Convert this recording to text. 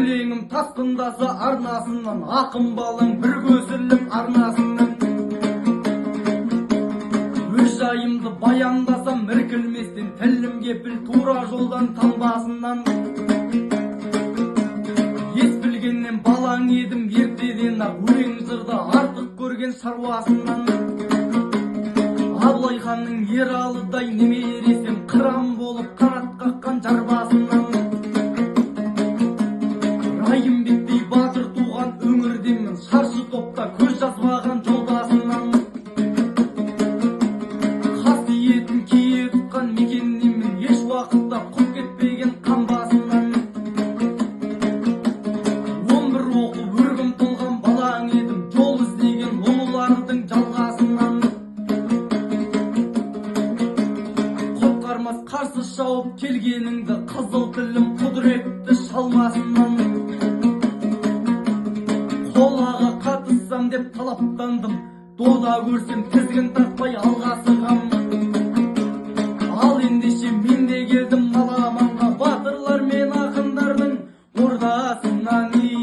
өлеңім тасқындаса арнасынан, ақын балаң бір көзілім арнасынан. Өз жайымды баяндасам іркілместен, тілім кепіл тура жолдан таңбасынан. Ес білгеннен балаң едім ертеден ақ, өлең жырда артық көрген шаруасынан. Абылай ханның Ералыдай немересем, қыран болып қанат қаққан жарбасынан. Райымбектей батыр туған өңірдемін, шаршы топта көз жазбаған жолдасынан. Қасиетін кие тұтқан мекеннемін, еш уақытта құп кетпеген қамбасынан. 11 оқып өргім толған балаң едім, жол іздеген ұлылардың жалғасынан. Құтқармас қарсы шауып келгеніңді, қызыл тілім құдіретті шалмасынан. Қолаға қатыссам деп талаптандым, дода көрсем тізгін тартпай алға сырғам.